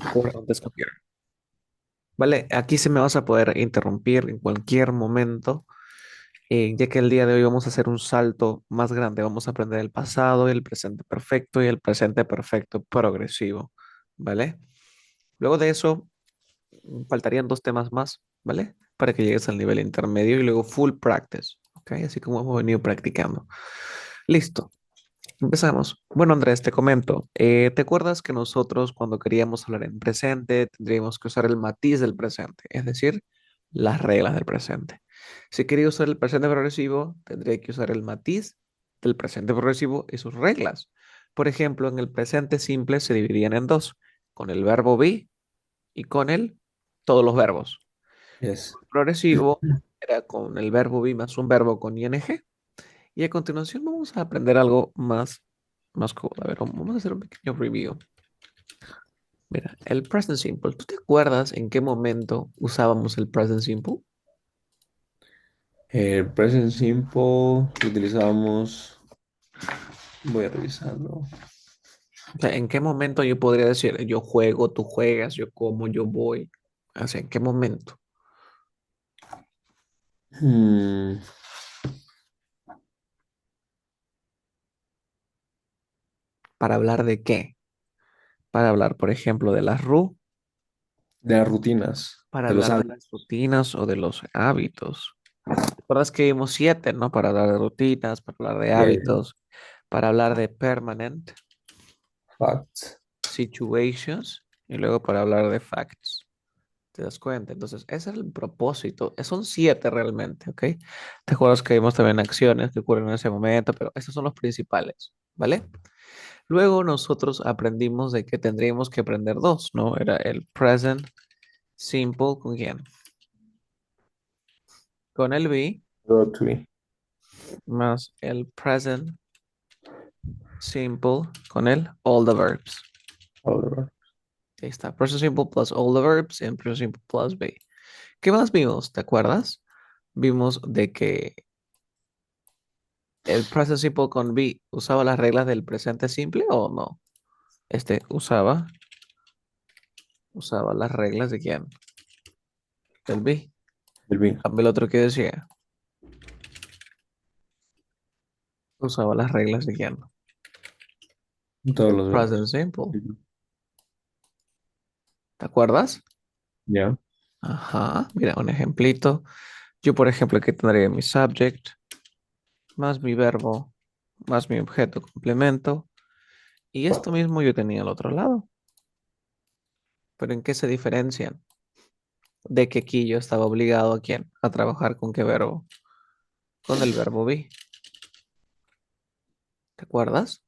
Record on this computer. Vale, aquí se me vas a poder interrumpir en cualquier momento, ya que el día de hoy vamos a hacer un salto más grande. Vamos a aprender el pasado, el presente perfecto y el presente perfecto progresivo. ¿Vale? Luego de eso, faltarían dos temas más, ¿vale? Para que llegues al nivel intermedio y luego full practice, ¿ok? Así como hemos venido practicando. Listo. Empezamos. Bueno, Andrés, te comento. ¿Te acuerdas que nosotros cuando queríamos hablar en presente tendríamos que usar el matiz del presente, es decir, las reglas del presente? Si quería usar el presente progresivo, tendría que usar el matiz del presente progresivo y sus reglas. Por ejemplo, en el presente simple se dividían en dos, con el verbo be y con el todos los verbos. Yes. Progresivo era con el verbo be más un verbo con ing. Y a continuación vamos a aprender algo más cool. A ver, vamos a hacer un pequeño review. Mira, el present simple. ¿Tú te acuerdas en qué momento usábamos el present simple? El present simple lo utilizamos. Voy a revisarlo. O sea, ¿en qué momento yo podría decir yo juego, tú juegas, yo como, yo voy? O sea, ¿en qué momento? Hmm, ¿Para hablar de qué? Para hablar, por ejemplo, de las de las rutinas, para de los hablar de las hábitos. rutinas o de los hábitos. ¿Recuerdas que vimos siete, ¿no? Para hablar de rutinas, para hablar de Yes. hábitos, para hablar de permanent Facts. situations y luego para hablar de facts. ¿Te das cuenta? Entonces, ese es el propósito. Son siete realmente, ¿ok? Te acuerdas que vimos también acciones que ocurren en ese momento, pero esos son los principales, ¿vale? Luego nosotros aprendimos de que tendríamos que aprender dos, ¿no? Era el present simple, ¿con quién? Con el be, Go to me. más el present simple con el all the verbs. Oliver. Ahí está, present simple plus all the verbs and present simple plus be. ¿Qué más vimos? ¿Te acuerdas? Vimos de que el present simple con be usaba las reglas del presente simple o no. Este usaba las reglas de quién? Del be. El B. Cambio el otro que decía, usaba las reglas de quién? Todos Del los present verbos. simple. ¿Te acuerdas? Ya. Ajá, mira, un ejemplito. Yo, por ejemplo, aquí tendría mi subject, más mi verbo, más mi objeto complemento. Y esto mismo yo tenía al otro lado. Pero ¿en qué se diferencian? De que aquí yo estaba obligado a quién? A trabajar con qué verbo? Con el verbo be. ¿Te acuerdas?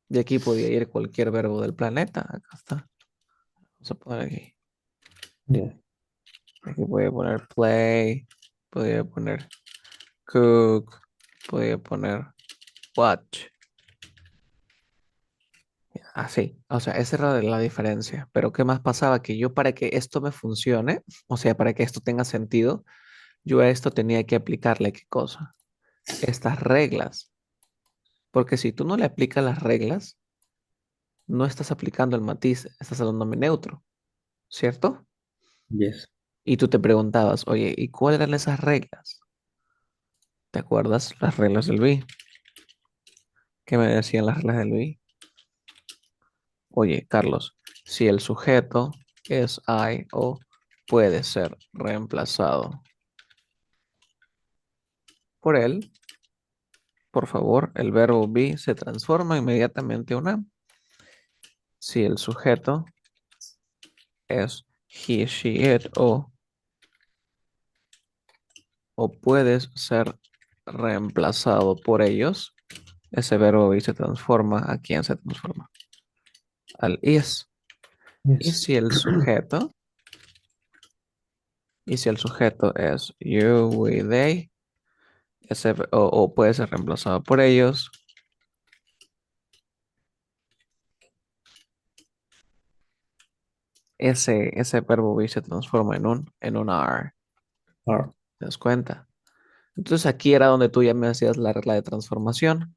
De aquí podía ir cualquier verbo del planeta. Acá está. Vamos a poner aquí. Ya. Aquí voy a poner play. Podría poner cook. Podría poner watch. Así. O sea, esa era la diferencia. Pero ¿qué más pasaba? Que yo para que esto me funcione, o sea, para que esto tenga sentido, yo a esto tenía que aplicarle qué cosa? Estas reglas. Porque si tú no le aplicas las reglas, no estás aplicando el matiz, estás hablándome neutro, ¿cierto? Yes. Y tú te preguntabas, oye, ¿y cuáles eran esas reglas? ¿Te acuerdas las reglas del B? ¿Qué me decían las reglas del B? Oye, Carlos, si el sujeto es I o puede ser reemplazado por él, por favor, el verbo be se transforma inmediatamente en am. Si el sujeto es he, she, it o puedes ser reemplazado por ellos, ese verbo be se transforma. ¿A quién se transforma? Al is. Y Yes. si el sujeto, y si el sujeto es you, we, they, o puede ser reemplazado por ellos, ese verbo be se transforma en un are. Are. ¿Te das cuenta? Entonces aquí era donde tú ya me hacías la regla de transformación,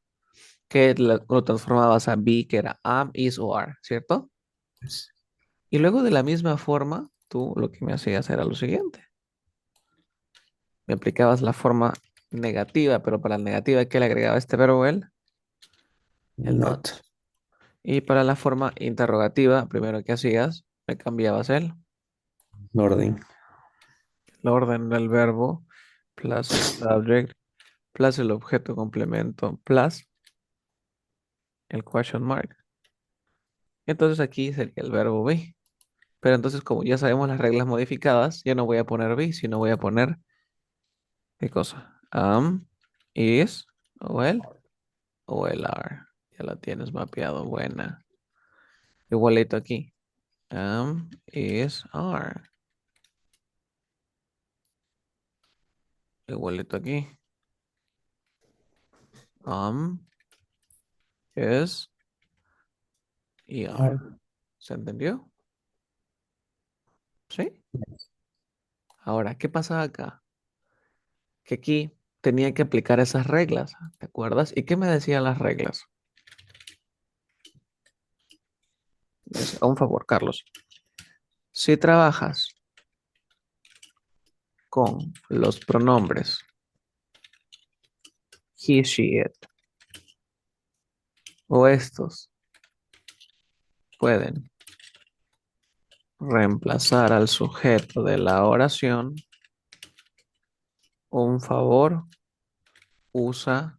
que lo transformabas a be, que era am, is o are, ¿cierto? Yes. Y luego de la misma forma, tú lo que me hacías era lo siguiente. Me aplicabas la forma negativa, pero para la negativa, ¿qué le agregaba este verbo él? El not. Not. Y para la forma interrogativa, primero que hacías, me cambiabas Orden. el orden del verbo, plus el subject, plus el objeto complemento, plus el question mark. Entonces aquí sería el verbo be. Pero entonces, como ya sabemos las reglas modificadas, ya no voy a poner be, sino voy a poner, ¿qué cosa? Is, o el are. Ya lo tienes mapeado, buena. Igualito aquí. Is, are. Igualito aquí. Um, is y are. ¿Se entendió? ¿Sí? Ahora, ¿qué pasa acá? Que aquí tenía que aplicar esas reglas, ¿te acuerdas? ¿Y qué me decían las reglas? Me decía, un favor, Carlos. Si trabajas con los pronombres he, she, it, o estos pueden reemplazar al sujeto de la oración, un favor, usa,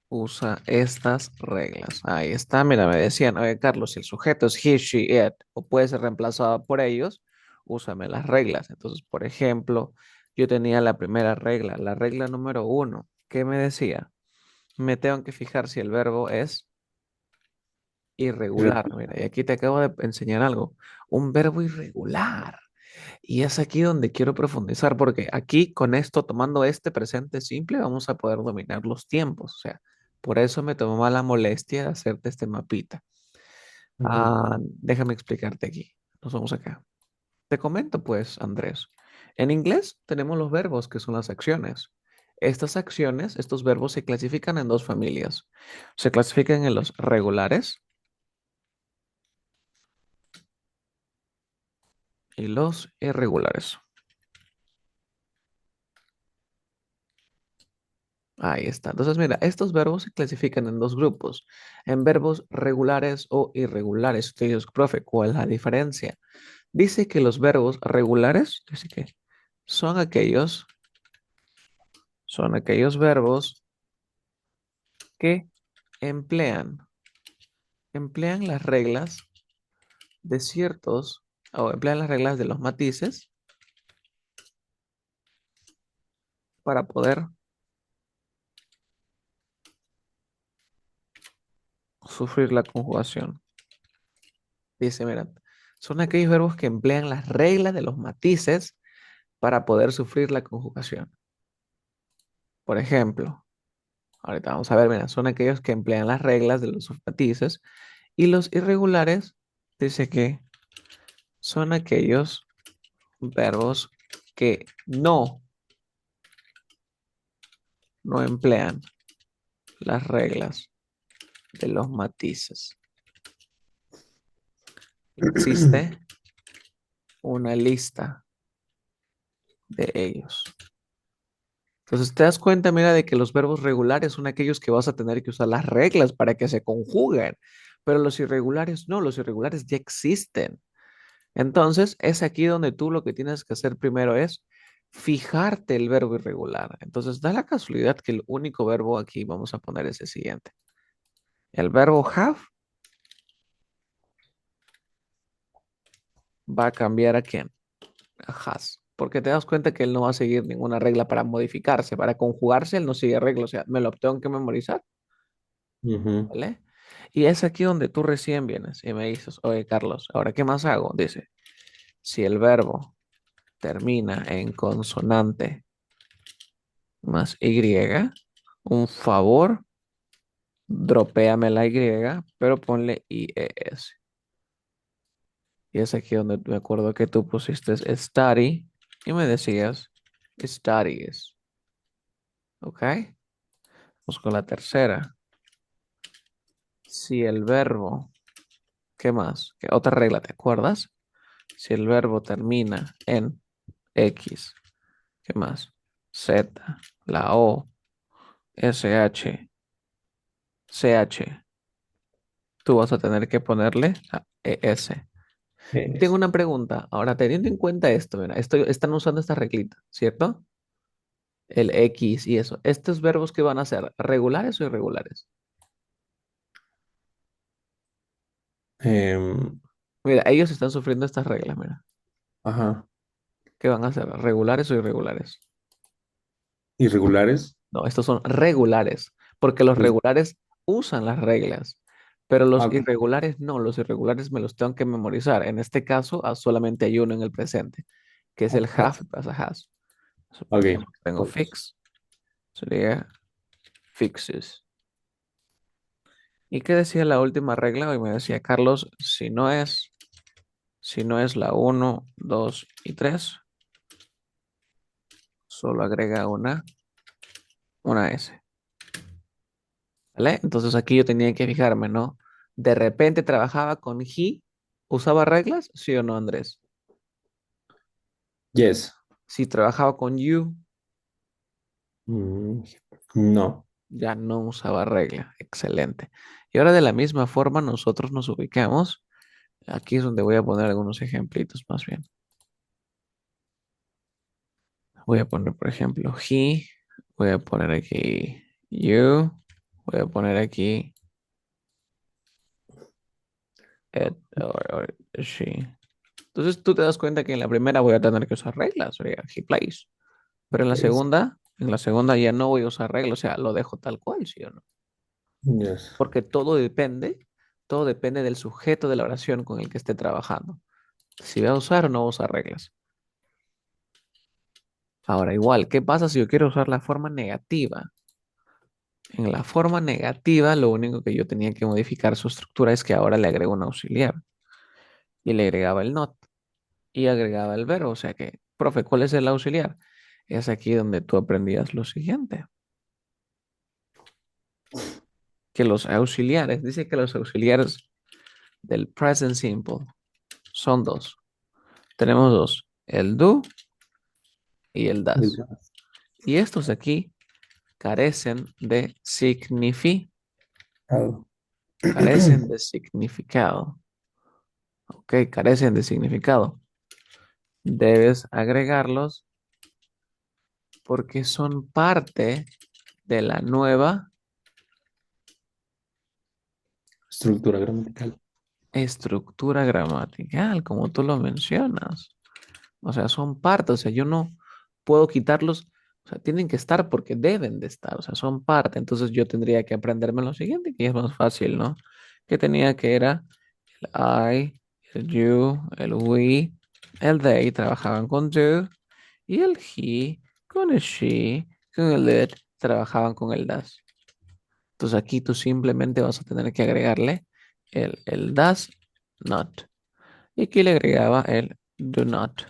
usa estas reglas. Ahí está, mira, me decían, oye, Carlos, si el sujeto es he, she, it, o puede ser reemplazado por ellos, úsame las reglas. Entonces, por ejemplo, yo tenía la primera regla, la regla número uno, ¿qué me decía? Me tengo que fijar si el verbo es irregular. Mira, y aquí te acabo de enseñar algo. Un verbo irregular. Y es aquí donde quiero profundizar, porque aquí con esto, tomando este presente simple, vamos a poder dominar los tiempos. O sea, por eso me tomó la molestia de hacerte este mapita. Déjame explicarte aquí. Nos vamos acá. Te comento pues, Andrés. En inglés tenemos los verbos que son las acciones. Estas acciones, estos verbos se clasifican en dos familias. Se clasifican en los regulares y los irregulares. Ahí está. Entonces, mira, estos verbos se clasifican en dos grupos, en verbos regulares o irregulares. Usted dice, profe, ¿cuál es la diferencia? Dice que los verbos regulares, dice que son aquellos verbos que emplean, emplean las reglas de ciertos, o emplean las reglas de los matices para poder sufrir la conjugación. Dice, mira, son aquellos verbos que emplean las reglas de los matices para poder sufrir la conjugación. Por ejemplo, ahorita vamos a ver, mira, son aquellos que emplean las reglas de los matices y los irregulares, dice que son aquellos verbos que no emplean las reglas de los matices. Existe una lista de ellos. Entonces te das cuenta, mira, de que los verbos regulares son aquellos que vas a tener que usar las reglas para que se conjuguen, pero los irregulares no, los irregulares ya existen. Entonces, es aquí donde tú lo que tienes que hacer primero es fijarte el verbo irregular. Entonces, da la casualidad que el único verbo aquí vamos a poner es el siguiente. El verbo have va a cambiar a quién? A has. Porque te das cuenta que él no va a seguir ninguna regla para modificarse, para conjugarse, él no sigue regla. O sea, me lo tengo que memorizar, Ujú. ¿vale? Y es aquí donde tú recién vienes y me dices, oye, Carlos, ¿ahora qué más hago? Dice, si el verbo termina en consonante más Y, un favor, dropéame la Y, pero ponle IES. Y es aquí donde me acuerdo que tú pusiste study y me decías studies. ¿Ok? Vamos con la tercera. Si el verbo ¿Qué más? ¿Qué otra regla te acuerdas? Si el verbo termina en X, ¿qué más? Z, la O, SH, CH. Tú vas a tener que ponerle la ES. Y tengo Es. una pregunta. Ahora, teniendo en cuenta esto, mira, están usando esta reglita, ¿cierto? El X y eso. ¿Estos verbos que van a ser regulares o irregulares? Em, Mira, ellos están sufriendo estas reglas, mira. ajá. ¿Qué van a ser? ¿Regulares o irregulares? Irregulares. No, estos son regulares, porque los Pues, regulares usan las reglas, pero los ok. irregulares no, los irregulares me los tengo que memorizar. En este caso, solamente hay uno en el presente, que es el Ok. have pasa has. Ok. Tengo fix, sería fixes. ¿Y qué decía la última regla? Hoy me decía Carlos, si no es la uno, 2 y 3, solo agrega una S. ¿Vale? Entonces aquí yo tenía que fijarme, ¿no? De repente trabajaba con he, ¿usaba reglas? ¿Sí o no, Andrés? Yes. Si trabajaba con you, Mm, no. ya no usaba regla. Excelente. Y ahora de la misma forma nosotros nos ubicamos. Aquí es donde voy a poner algunos ejemplitos más bien. Voy a poner, por ejemplo, he. Voy a poner aquí you. Voy a poner aquí it or she. Entonces tú te das cuenta que en la primera voy a tener que usar reglas, sería he plays. Pero Place. en la segunda ya no voy a usar reglas, o sea, lo dejo tal cual, ¿sí o no? Yes. Porque todo depende del sujeto de la oración con el que esté trabajando. Si va a usar o no va a usar reglas. Ahora, igual, ¿qué pasa si yo quiero usar la forma negativa? En la forma negativa, lo único que yo tenía que modificar su estructura es que ahora le agrego un auxiliar y le agregaba el not y agregaba el verbo. O sea que, profe, ¿cuál es el auxiliar? Es aquí donde tú aprendías lo siguiente, que los auxiliares, dice que los auxiliares del present simple son dos. Tenemos dos, el do y el das. Y estos de aquí carecen de Significado. carecen de significado. Ok, carecen de significado. Debes agregarlos porque son parte de la nueva Estructura gramatical. estructura gramatical, como tú lo mencionas. O sea, son parte, o sea, yo no puedo quitarlos, o sea, tienen que estar porque deben de estar, o sea, son parte. Entonces yo tendría que aprenderme lo siguiente, que es más fácil, ¿no? Que tenía que era el I, el you, el we, el they trabajaban con do y el he con el she, con el it trabajaban con el das. Entonces aquí tú simplemente vas a tener que agregarle el does not. Y aquí le agregaba el do not.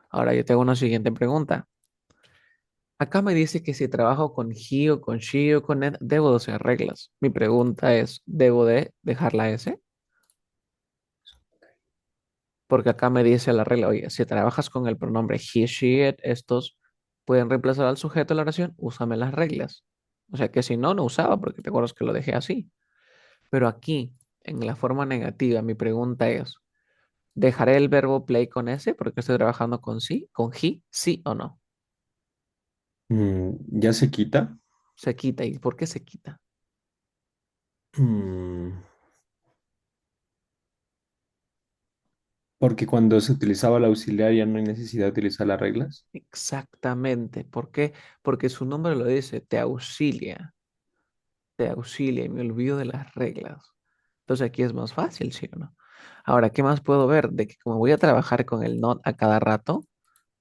Ahora yo te hago una siguiente pregunta. Acá me dice que si trabajo con he o con she o con it, debo de hacer reglas. Mi pregunta es, ¿debo de dejar la S? Porque acá me dice la regla, oye, si trabajas con el pronombre he, she, it, estos pueden reemplazar al sujeto de la oración, úsame las reglas. O sea que si no, no usaba, porque te acuerdas que lo dejé así. Pero aquí, en la forma negativa, mi pregunta es, ¿dejaré el verbo play con S porque estoy trabajando con sí, con he, sí o no? ¿Ya se quita? Se quita. ¿Y por qué se quita? Mm, porque cuando se utilizaba el auxiliar ya no hay necesidad de utilizar las reglas. Exactamente. ¿Por qué? Porque su nombre lo dice, te auxilia y me olvido de las reglas. Entonces aquí es más fácil, ¿sí o no? Ahora, ¿qué más puedo ver? De que como voy a trabajar con el not a cada rato,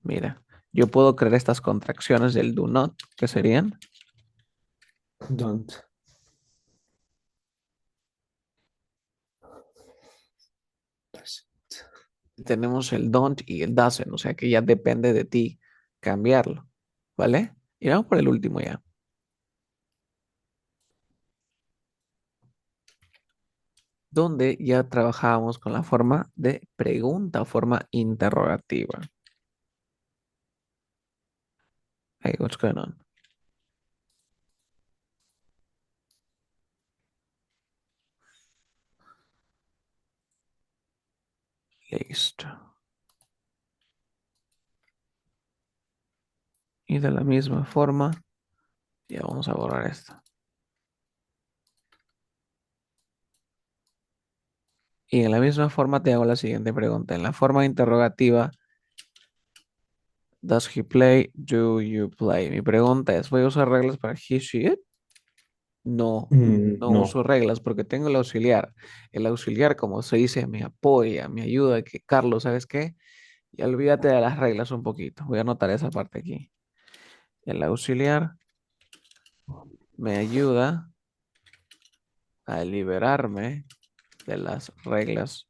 mira, yo puedo crear estas contracciones del do not, que serían, Don't. tenemos el don't y el doesn't, o sea que ya depende de ti cambiarlo, ¿vale? Y vamos por el último ya. donde ya trabajábamos con la forma de pregunta o forma interrogativa. Hey, what's going on? Listo. Y de la misma forma, ya vamos a borrar esto. Y en la misma forma te hago la siguiente pregunta. En la forma interrogativa, does he play? Do you play? Mi pregunta es, ¿voy a usar reglas para he, she, it? No, no No, uso reglas porque tengo el auxiliar. El auxiliar, como se dice, me apoya, me ayuda. Que Carlos, ¿sabes qué? Y olvídate de las reglas un poquito. Voy a anotar esa parte aquí. El auxiliar me ayuda a liberarme de las reglas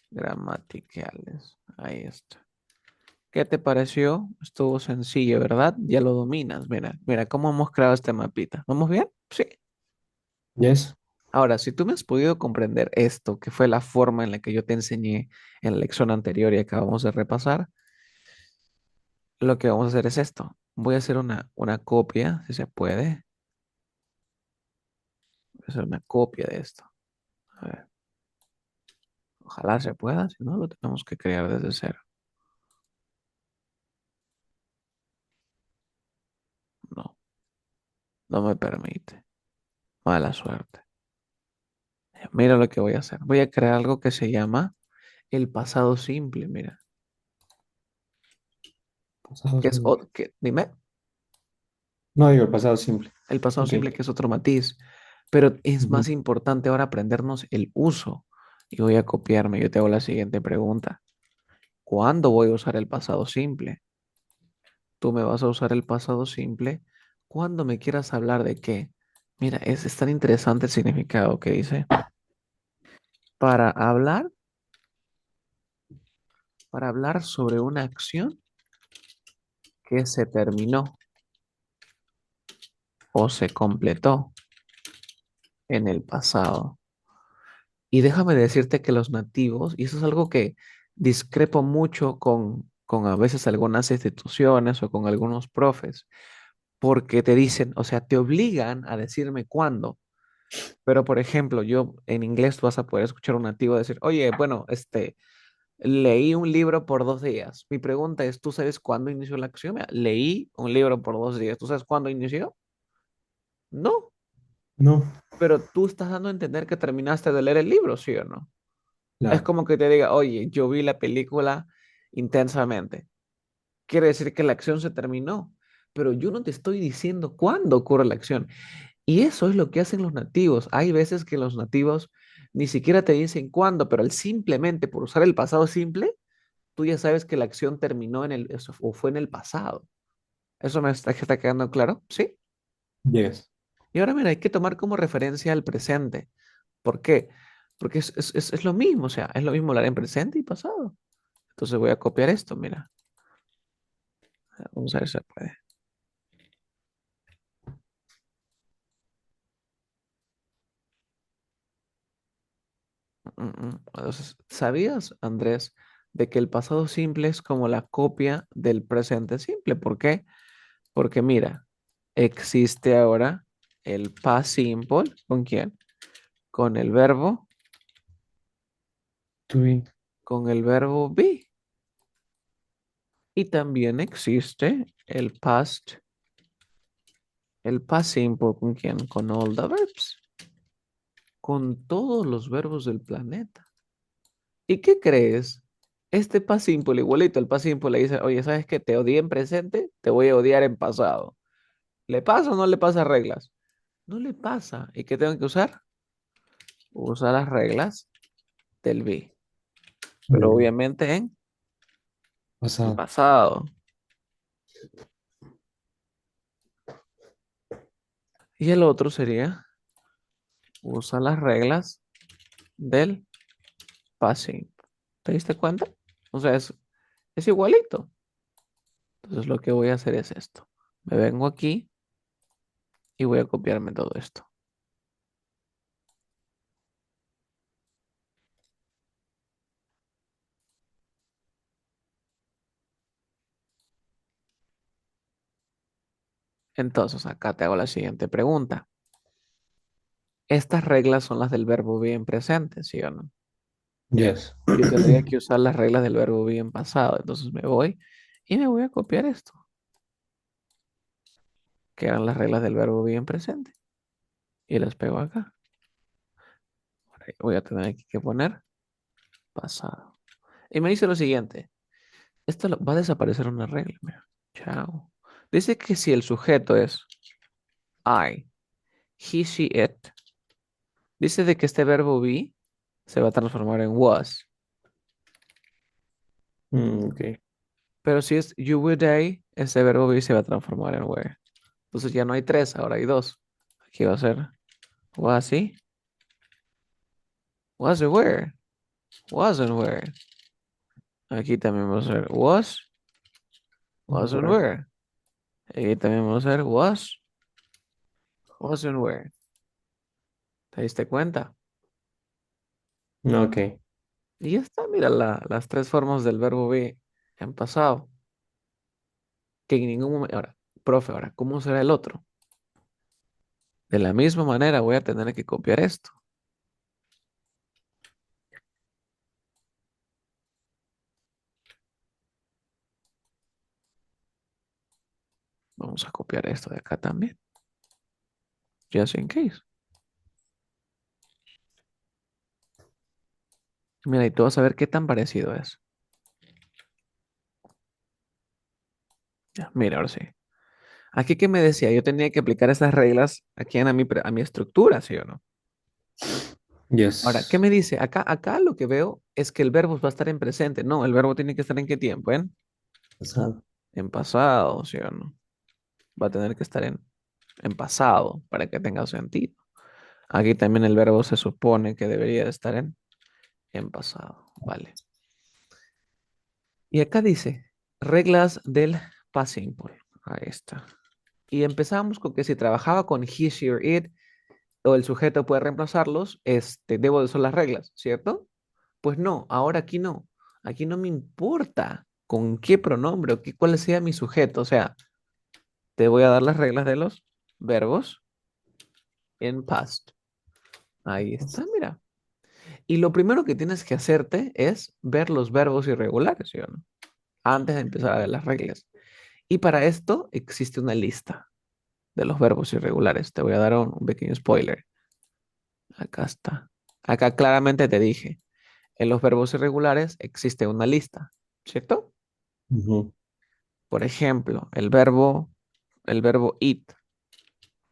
gramaticales. Ahí está. ¿Qué te pareció? Estuvo sencillo, ¿verdad? Ya lo dominas. Mira, mira cómo hemos creado este mapita. ¿Vamos bien? Sí. yes. Ahora, si tú me has podido comprender esto, que fue la forma en la que yo te enseñé en la lección anterior y acabamos de repasar, lo que vamos a hacer es esto. Voy a hacer una copia, si se puede. Voy a hacer una copia de esto. A ver, ojalá se pueda, si no, lo tenemos que crear desde cero. No, no me permite. Mala suerte. Mira lo que voy a hacer. Voy a crear algo que se llama el pasado simple, mira. Pasado Que es, simple. dime, No digo el pasado simple. el pasado Ok. simple que es otro matiz. Pero es Ujú. más importante ahora aprendernos el uso. Y voy a copiarme. Yo te hago la siguiente pregunta. ¿Cuándo voy a usar el pasado simple? Tú me vas a usar el pasado simple cuando me quieras hablar de qué. Mira, es tan interesante el significado que dice. Para hablar, para hablar sobre una acción que se terminó o se completó en el pasado. Y déjame decirte que los nativos, y eso es algo que discrepo mucho con a veces algunas instituciones o con algunos profes, porque te dicen, o sea, te obligan a decirme cuándo. Pero, por ejemplo, yo en inglés tú vas a poder escuchar a un nativo decir, oye, bueno, leí un libro por 2 días. Mi pregunta es, ¿tú sabes cuándo inició la acción? Mira, leí un libro por 2 días. ¿Tú sabes cuándo inició? No, No, pero tú estás dando a entender que terminaste de leer el libro, ¿sí o no? Es claro. como que te diga, oye, yo vi la película intensamente. Quiere decir que la acción se terminó, pero yo no te estoy diciendo cuándo ocurre la acción. Y eso es lo que hacen los nativos. Hay veces que los nativos ni siquiera te dicen cuándo, pero simplemente por usar el pasado simple, tú ya sabes que la acción terminó o fue en el pasado. ¿Eso está quedando claro? Sí. Yes. Y ahora mira, hay que tomar como referencia al presente. ¿Por qué? Porque es lo mismo, o sea, es lo mismo hablar en presente y pasado. Entonces voy a copiar esto, mira. Vamos a ver si se puede. Entonces, ¿sabías, Andrés, de que el pasado simple es como la copia del presente simple? ¿Por qué? Porque mira, existe ahora el past simple. ¿Con quién? Con el verbo, To be. con el verbo be. Y también existe el past simple. ¿Con quién? Con all the verbs. Con todos los verbos del planeta. ¿Y qué crees? Este past simple, igualito, el past simple le dice, oye, ¿sabes qué? Te odié en presente, te voy a odiar en pasado. ¿Le pasa o no le pasa reglas? No le pasa. ¿Y qué tengo que usar? Usar las reglas del be. Pero Del obviamente en el pasado. pasado. Y el otro sería usar las reglas del past simple. ¿Te diste cuenta? O sea, es igualito. Entonces lo que voy a hacer es esto. Me vengo aquí y voy a copiarme todo esto. Entonces, acá te hago la siguiente pregunta. Estas reglas son las del verbo be en presente, ¿sí o no? Yes. Yo tendría que usar las reglas del verbo be en pasado. Entonces me voy y me voy a copiar esto, que eran las reglas del verbo be en presente. Y las pego acá. Ahora voy a tener aquí que poner pasado. Y me dice lo siguiente. Va a desaparecer una regla. Mira. Chao. Dice que si el sujeto es I, he, she, it, dice de que este verbo be se va a transformar en was. Ok. Pero si es you, we, they, ese verbo be se va a transformar en were. Entonces ya no hay tres, ahora hay dos. Aquí va a ser was, ¿sí? Was and were. Was and were. Aquí también va a ser was and Word. were. Aquí también va a ser was and were. ¿Te diste cuenta? Ok. Y ya está, mira las tres formas del verbo be en pasado. Que en ningún momento. Ahora, profe, ahora, ¿cómo será el otro? De la misma manera voy a tener que copiar esto. Vamos a copiar esto de acá también. Just in case. Mira, y tú vas a ver qué tan parecido es. Ya, mira, ahora sí. Aquí que me decía, yo tenía que aplicar esas reglas aquí a mi estructura, ¿sí o no? Ahora, ¿qué Yes. me dice? Acá lo que veo es que el verbo va a estar en presente. No, el verbo tiene que estar ¿en qué tiempo? Pasado. En pasado, ¿sí o no? Va a tener que estar en pasado para que tenga sentido. Aquí también el verbo se supone que debería de estar en pasado. Vale. Y acá dice, reglas del past simple. Ahí está. Y empezamos con que si trabajaba con he, she or it, o el sujeto puede reemplazarlos, debo de usar las reglas, ¿cierto? Pues no, ahora aquí no. Aquí no me importa con qué pronombre o cuál sea mi sujeto. O sea, te voy a dar las reglas de los verbos en past. Ahí está, mira. Y lo primero que tienes que hacerte es ver los verbos irregulares, ¿sí o no? Antes de empezar a ver las reglas. Y para esto existe una lista de los verbos irregulares. Te voy a dar un pequeño spoiler. Acá está. Acá claramente te dije, en los verbos irregulares existe una lista, ¿cierto? Ujú. Por ejemplo, el verbo eat.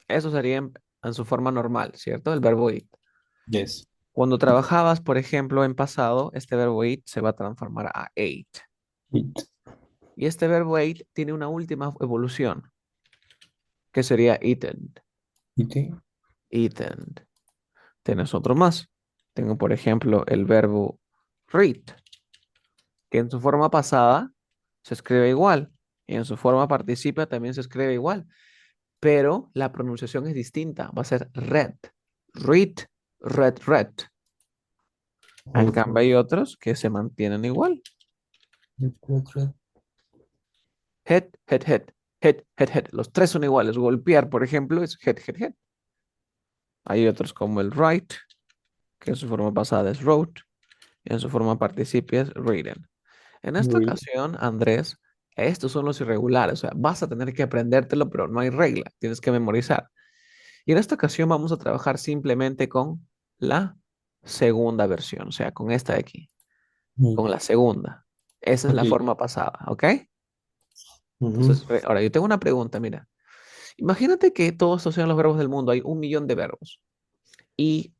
Eso sería en su forma normal, ¿cierto? El verbo eat. Yes. Cuando trabajabas, por ejemplo, en pasado, este verbo eat se va a transformar a ate. It. Y este verbo ate tiene una última evolución, que sería eaten. Ite. Eaten. Tienes otro más. Tengo, por ejemplo, el verbo read, que en su forma pasada se escribe igual y en su forma participa también se escribe igual, pero la pronunciación es distinta. Va a ser red, read, red, red. En Ok. cambio, hay otros que se mantienen igual. Red. Head, head, head, head, head, head. Los tres son iguales. Golpear, por ejemplo, es head, head, head. Hay otros como el write, que en su forma pasada es wrote y en su forma participia es written. En esta Read. ocasión, Andrés, estos son los irregulares, o sea, vas a tener que aprendértelo, pero no hay regla, tienes que memorizar. Y en esta ocasión vamos a trabajar simplemente con la segunda versión, o sea, con esta de aquí, Mm. con la segunda. Esa es Ok. la forma pasada, ¿ok? Ujú. Entonces, ahora yo tengo una pregunta, mira. Imagínate que todos estos sean los verbos del mundo, hay 1 millón de verbos. Y,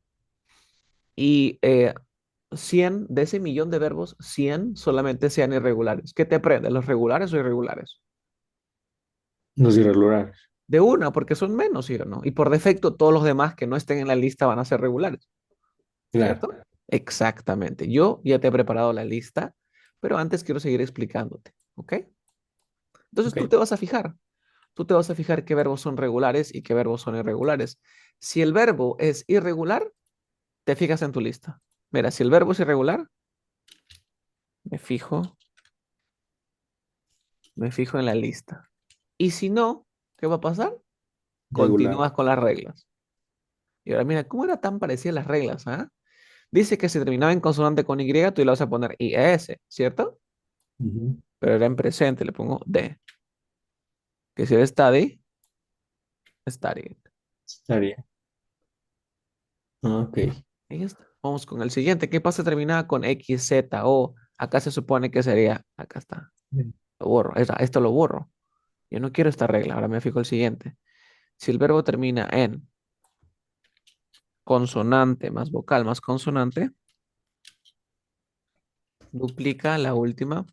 y 100 de ese millón de verbos, 100 solamente sean irregulares. ¿Qué te aprende? ¿Los regulares o irregulares? Los irregulares. De una, porque son menos, ¿sí o no? Y por defecto, todos los demás que no estén en la lista van a ser regulares, Claro. ¿cierto? Exactamente. Yo ya te he preparado la lista, pero antes quiero seguir explicándote, ¿ok? Entonces tú Ok. te vas a fijar. Tú te vas a fijar qué verbos son regulares y qué verbos son irregulares. Si el verbo es irregular, te fijas en tu lista. Mira, si el verbo es irregular, me fijo, me fijo en la lista. Y si no, ¿Qué va a pasar? Regular. Continúas con las reglas. Y ahora mira, ¿cómo era tan parecidas las reglas, ah? Dice que si terminaba en consonante con Y, tú le vas a poner IS, ¿cierto? Ujú. Pero era en presente, le pongo D. Que si era study, studied. Estaría. Ah, ok. Ahí está. Vamos con el siguiente. ¿Qué pasa si terminaba con X, Z, O? Acá se supone que sería, acá está. Lo borro. Esto lo borro. Yo no quiero esta regla. Ahora me fijo el siguiente. Si el verbo termina en consonante más vocal más consonante, duplica la última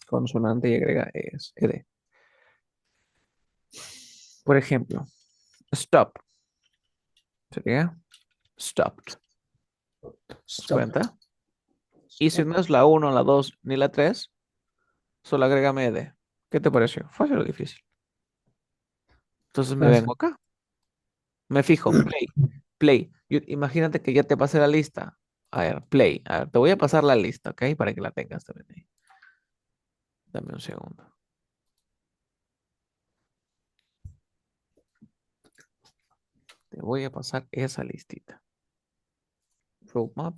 consonante y agrega ed. Por ejemplo, stop sería stopped. ¿Te das Stop. cuenta? Y si Stop. no es la uno, la 2 ni la 3, solo agrégame ed. ¿Qué te pareció? ¿Fácil o difícil? Entonces me Fácil. vengo acá. Me fijo, play, play. Imagínate que ya te pasé la lista. A ver, play. A ver, te voy a pasar la lista, ¿ok? Para que la tengas también ahí. Dame un segundo. Te voy a pasar esa listita. Roadmap.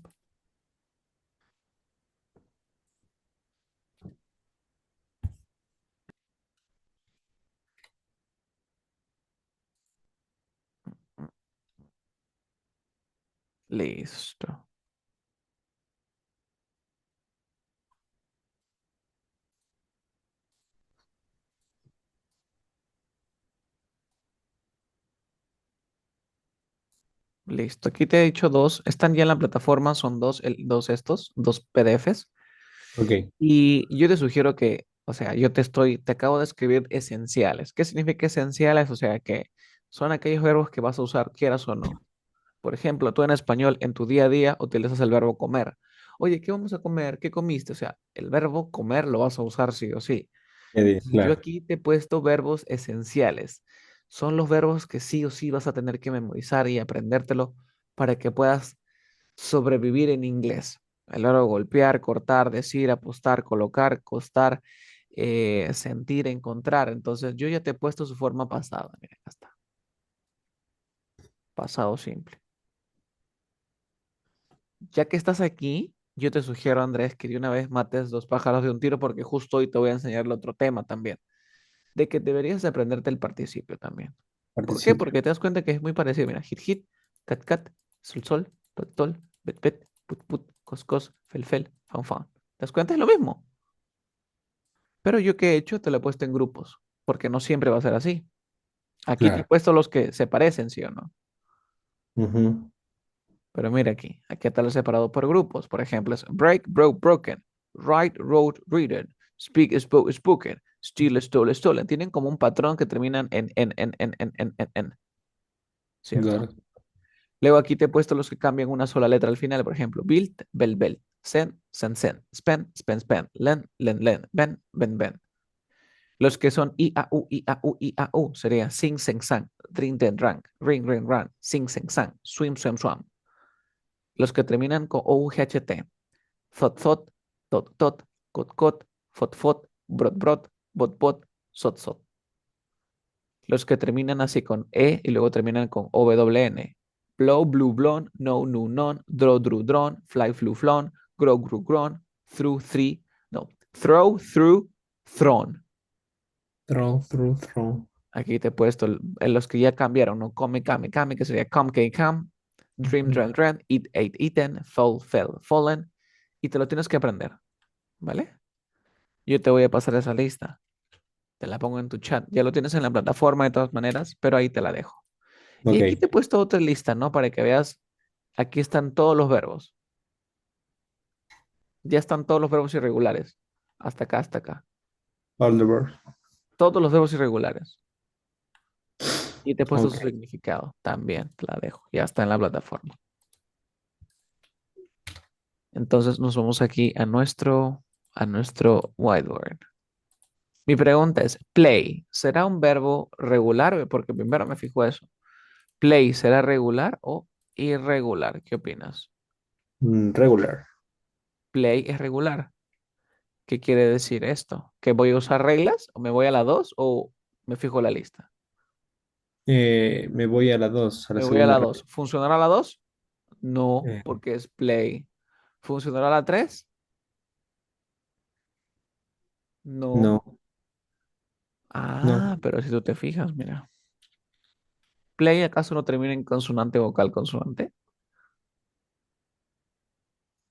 Listo. Listo. Aquí te he dicho dos. Están ya en la plataforma. Son dos, dos PDFs. Ok. Y yo te sugiero que, o sea, te acabo de escribir esenciales. ¿Qué significa esenciales? O sea, que son aquellos verbos que vas a usar, quieras o no. Por ejemplo, tú en español, en tu día a día, utilizas el verbo comer. Oye, ¿qué vamos a comer? ¿Qué comiste? O sea, el verbo comer lo vas a usar sí o sí. Entonces, yo Claro. aquí te he puesto verbos esenciales. Son los verbos que sí o sí vas a tener que memorizar y aprendértelo para que puedas sobrevivir en inglés. El verbo golpear, cortar, decir, apostar, colocar, costar, sentir, encontrar. Entonces, yo ya te he puesto su forma pasada. Mira, acá está. Pasado simple. Ya que estás aquí, yo te sugiero, Andrés, que de una vez mates dos pájaros de un tiro porque justo hoy te voy a enseñar el otro tema también, de que deberías de aprenderte el participio también. ¿Por qué? Participio. Porque te das cuenta que es muy parecido. Mira, hit, hit, cat, cat, sol, sol, tol, tol, bet, bet, put, put, cos, cos, fel, fel, fan, fan. ¿Te das cuenta? Es lo mismo. Pero yo que he hecho, te lo he puesto en grupos, porque no siempre va a ser así. Aquí te he Claro. puesto los que se parecen, ¿sí o no? Ujú. Pero mira aquí está separado por grupos. Por ejemplo, es break, broke, broken, write, wrote, written, speak, spoke, spoken, steal, stole, stolen. Tienen como un patrón que terminan en, Got ¿cierto? it. Luego aquí te he puesto los que cambian una sola letra al final. Por ejemplo, build, bell, bell, send, send, send, spend, spend, spend, lend, lend, lend, ben, ben, ben. Los que son i, a, u, i, a, u, i, a, u serían sing, sing, sang, drink, den, drunk, ring, ring, run, sing, sing, sang, swim, swim, swam. Los que terminan con OUGHT, thought, thought, tot, tot, cot, cot, fot, fot, brot, brot, bot, bot, sot, sot. Los que terminan así con E y luego terminan con OWN. Blow, blue, blonde, no, no, non, draw, drew, drawn, fly, flew, flown, grow, grew, grown, through, three, no, throw, through, thrown. Throw. Aquí te he puesto en los que ya cambiaron, ¿no? Come, come, come, que sería come, came, come, dream, Ujú. dream, dream, eat, ate, eaten, fall, fell, fallen. Y te lo tienes que aprender, ¿vale? Yo te voy a pasar esa lista. Te la pongo en tu chat. Ya lo tienes en la plataforma de todas maneras, pero ahí te la dejo. Y aquí Ok. te he puesto otra lista, ¿no? Para que veas, aquí están todos los verbos. Ya están todos los verbos irregulares. Hasta acá, hasta acá. All the birds. Todos los verbos irregulares. Y te he puesto su Ok. significado. También te la dejo. Ya está en la plataforma. Entonces nos vamos aquí a nuestro whiteboard. Mi pregunta es, play, ¿será un verbo regular? Porque primero me fijo eso. ¿Play será regular o irregular? ¿Qué opinas? Regular. Play es regular. ¿Qué quiere decir esto? ¿Que voy a usar reglas? ¿O me voy a la 2? ¿O Me fijo la lista. Me voy a la 2, a la Me voy a la segunda 2. regla. ¿Funcionará la 2? No, Eh, porque es play. ¿Funcionará la 3? No. no, Ah, no. pero si tú te fijas, mira. Play, ¿acaso no termina en consonante vocal consonante?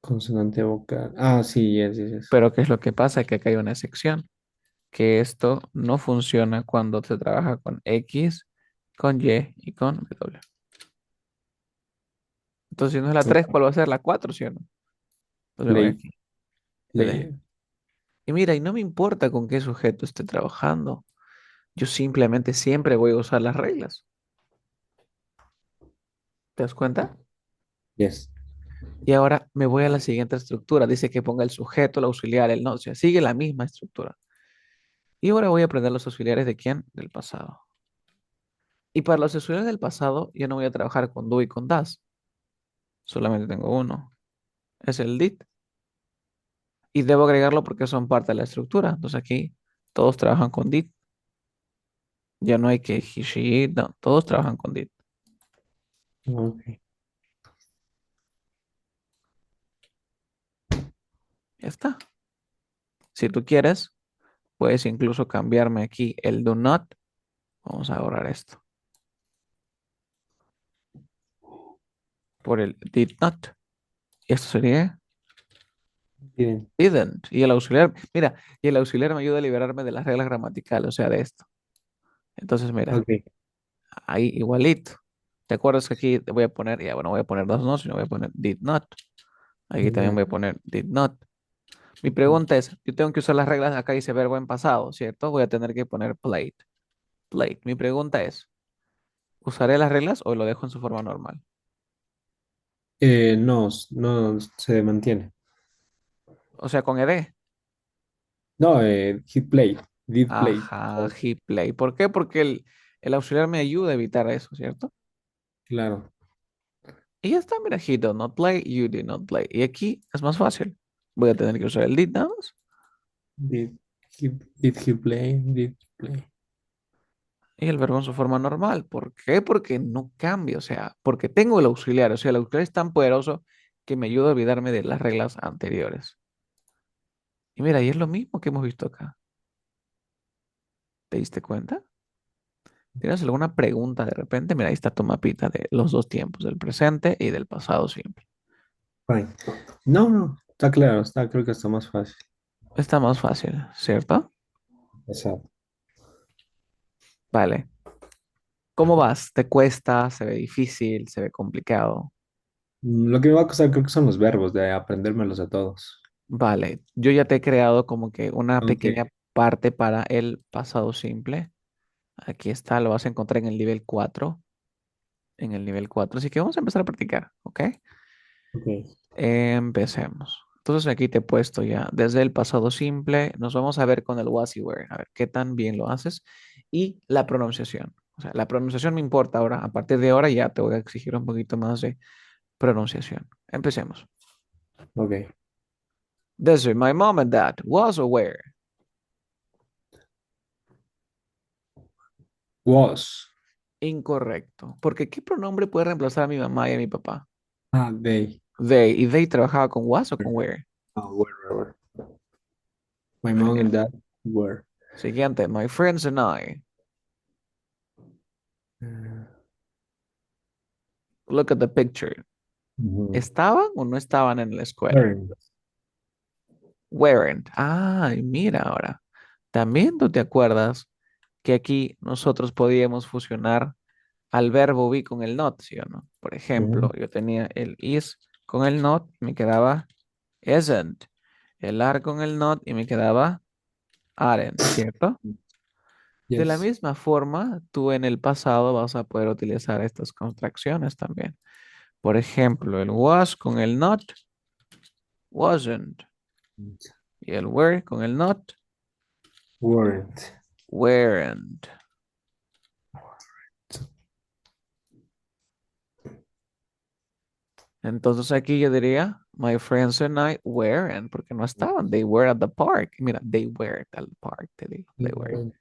Consonante vocal. Ah, sí, yes, yes, yes. Pero ¿qué es lo que pasa? Que acá hay una excepción, que esto no funciona cuando se trabaja con X, con Y y con W. Entonces, si no es la 3, Ok, ¿cuál va a ser? La 4, ¿sí o no? Entonces me voy play, aquí, le play. dé. Y mira, y no me importa con qué sujeto esté trabajando. Yo simplemente siempre voy a usar las reglas. ¿Te das cuenta? Yes. Y ahora me voy a la siguiente estructura. Dice que ponga el sujeto, el auxiliar, el no. O sea, sigue la misma estructura. Y ahora voy a aprender los auxiliares de quién? Del pasado. Y para los auxiliares del pasado, yo no voy a trabajar con do y con das. Solamente tengo uno. Es el did. Y debo agregarlo porque son parte de la estructura. Entonces aquí todos trabajan con did. Ya no hay que he, she, it, no. Todos trabajan con did. Ok. Ya está. Si tú quieres, puedes incluso cambiarme aquí el do not. Vamos a borrar esto. Por el did not. Y esto sería Bien. didn't. Y el auxiliar, mira, y el auxiliar me ayuda a liberarme de las reglas gramaticales, o sea, de esto. Entonces, mira, Ok. ahí igualito. ¿Te acuerdas que aquí te voy a poner, ya bueno, voy a poner dos no, sino voy a poner did not. Aquí Did también not. voy a poner did not. Mi pregunta es, yo tengo que usar las reglas, acá dice verbo en pasado, ¿cierto? Voy a tener que poner played. Played. Mi pregunta es, ¿usaré las reglas o lo dejo en su forma normal? No, no se mantiene. O sea, con ed. No, he played. Did play. Ajá, he play. ¿Por qué? Porque el auxiliar me ayuda a evitar eso, ¿cierto? Claro. Y ya está, mira, he did not play, you did not play. Y aquí es más fácil. Voy a tener que usar el did nada más. Did he, did he play? Did play. Y el verbo en su forma normal. ¿Por qué? Porque no cambia, o sea, porque tengo el auxiliar. O sea, el auxiliar es tan poderoso que me ayuda a olvidarme de las reglas anteriores. Y mira, y es lo mismo que hemos visto acá. ¿Te diste cuenta? ¿Tienes alguna pregunta de repente? Mira, ahí está tu mapita de los dos tiempos, del presente y del pasado siempre. Fine. No, no, está claro, está, creo que está más fácil. Está más fácil, ¿cierto? Exacto. Vale. ¿Cómo vas? ¿Te cuesta? ¿Se ve difícil? ¿Se ve complicado? Lo que me va a costar creo que son los verbos, de aprendérmelos a todos. Vale. Yo ya te he creado como que una pequeña Aunque, parte para el pasado simple. Aquí está, lo vas a encontrar en el nivel 4. En el nivel 4. Así que vamos a empezar a practicar, ¿ok? ok, Empecemos. Entonces aquí te he puesto ya desde el pasado simple. Nos vamos a ver con el was y were. A ver qué tan bien lo haces. Y la pronunciación. O sea, la pronunciación me importa ahora. A partir de ahora ya te voy a exigir un poquito más de pronunciación. Empecemos. ok. Desde my mom and dad was or were. Was. Incorrecto. Porque ¿qué pronombre puede reemplazar a mi mamá y a mi papá? Ah, they. They. ¿Y they trabajaba con was o con were? Oh, were. My mom and Genial. dad were. Siguiente. My friends and I. Uh, Look at the picture. mhm. ¿Estaban o no estaban en la escuela? Weren't. Weren't. Ay, mira ahora. También tú te acuerdas que aquí nosotros podíamos fusionar al verbo be con el not, ¿sí o no? Por ejemplo, Mhm. yo tenía el is con el not, me quedaba isn't. El are con el not y me quedaba aren't, ¿cierto? De la Yes. misma forma, tú en el pasado vas a poder utilizar estas contracciones también. Por ejemplo, el was con el not, wasn't. Y el were con el not, Weren't. weren't. Entonces aquí yo diría, my friends and I weren't, porque no estaban. They were at the park. Mira, they were at the park, te digo. They were.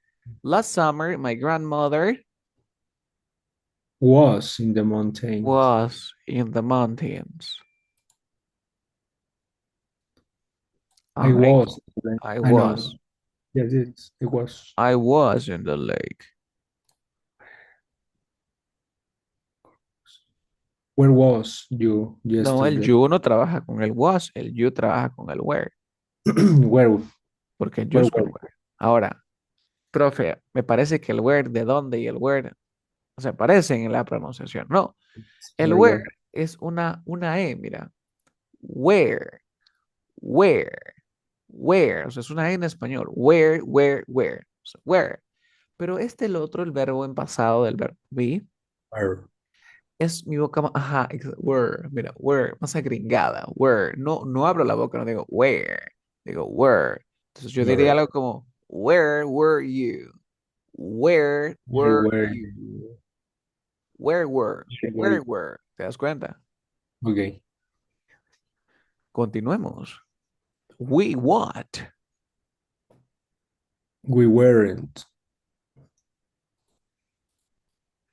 Last summer, my grandmother Was in the mountains. was in the mountains. I I, was. I I know. was. Yes, it was. I was in the lake. Where was you No, el yesterday? you no trabaja con el was, el you trabaja con el where, Where, porque el you where es con were where. Ahora, profe, me parece que el where de dónde y el where se parecen en la pronunciación. No, el where where were es una E, mira. Where, where, where. O sea, es una E en español. Where. O sea, where. Pero el otro, el verbo en pasado del verbo be, where es mi boca más, ajá, where, mira, where, más agringada, where, no, no abro la boca, no digo where, digo where. Entonces yo diría were algo como, where were you? Where where were were you? you? Where Where were? ¿Te das cuenta? okay. Continuemos. We what? We weren't.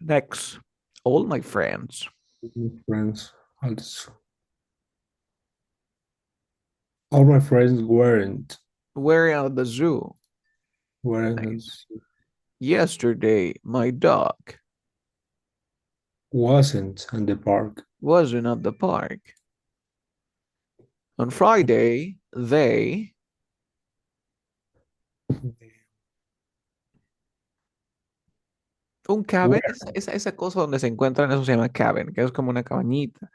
Next. All my friends Friends. Also. All my friends were at the zoo. weren't Nice. Yesterday, my dog wasn't in the park. wasn't at the park. On Friday, they un cabin, Where esa cosa donde se encuentran, eso se llama cabin, que es como una cabañita,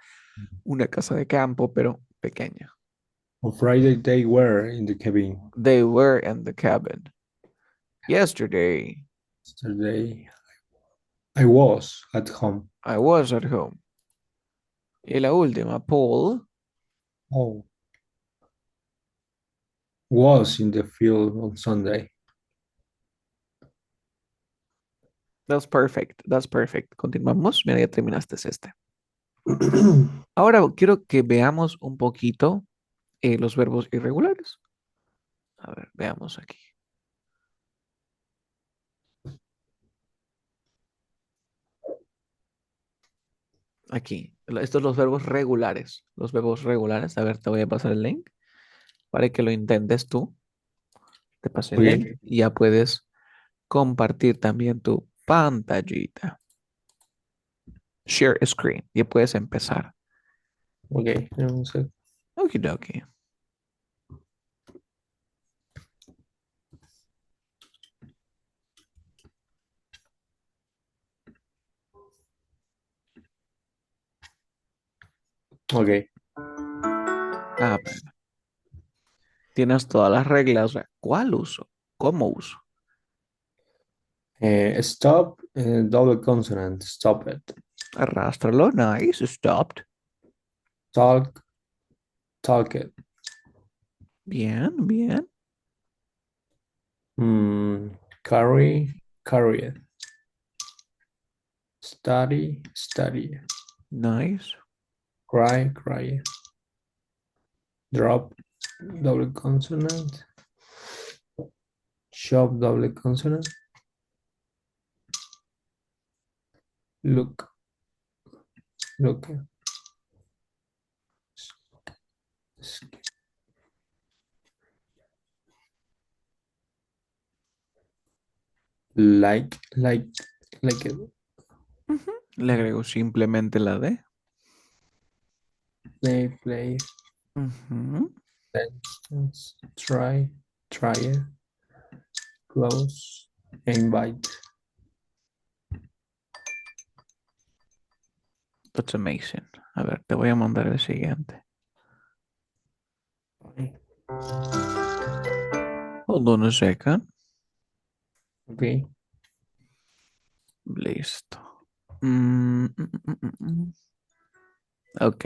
una casa de campo, pero pequeña. on Friday they were in the cabin. They were in the cabin. Yesterday, Yesterday I was at home. I was at home. Y la última, Paul, Oh, was in the field on Sunday. that's perfect, that's perfect. Continuamos, mira, ya terminaste este. Ahora quiero que veamos un poquito los verbos irregulares. A ver, veamos aquí. Aquí, estos son los verbos regulares. Los verbos regulares. A ver, te voy a pasar el link para que lo intentes tú. Te pasé el link Okay, y ya puedes compartir también tu pantallita. Share screen. Ya puedes empezar. okay. One sec. Okidoki. Okay. A ver, tienes todas las reglas. O sea, ¿cuál uso? ¿Cómo uso? Stop, double consonant. Stop it. Arrástralo. Nice. Stopped. Talk, talk it. Bien, bien. Carry, carry it. Study, study it. Nice. Cry, cry it. Drop, double consonant. Shop, double consonant. Look, look. Like it. Ujú. Le agrego simplemente la D. Play, Ujú. dance, try it, close, invite. That's amazing. A ver, te voy a mandar el siguiente. Hold on a second. Okay. Listo. Mm. Ok.